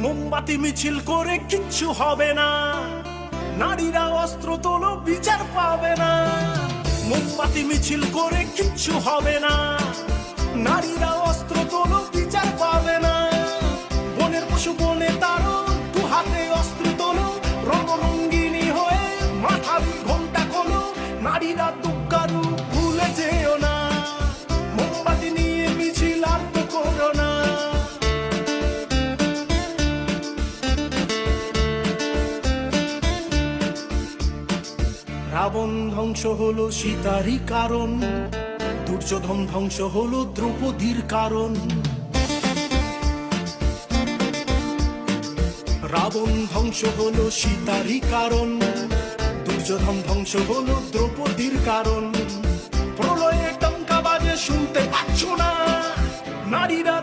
মোমবাতি মিছিল করে কিচ্ছু হবে না, নারীরা অস্ত্র তোলো বিচার পাবে না। মোমবাতি মিছিল করে কিচ্ছু হবে না, নারীরা অস্ত্র তোলো বিচার পাবে না। বনের পশু বনে তারো, দু হাতে অস্ত্র তোলো, রঙরঙ্গিনী হয়ে মাথার ঘোমটা খোলো। নারীরা দুঃখারু ভুলে যেও না, মোমবাতি নিয়ে মিছিল আর তো করো না। রাবণ ধ্বংস হলো সীতারই কারণ, দুর্যোধন ধ্বংস হলো দ্রৌপদীর কারণ। রাবণ ধ্বংস হলো সীতারই কারণ, দুর্যোধন ধ্বংস হলো দ্রৌপদীর কারণ। প্রলয়ে টঙ্কা বাজে শুনতে পাচ্ছ না, নারীরা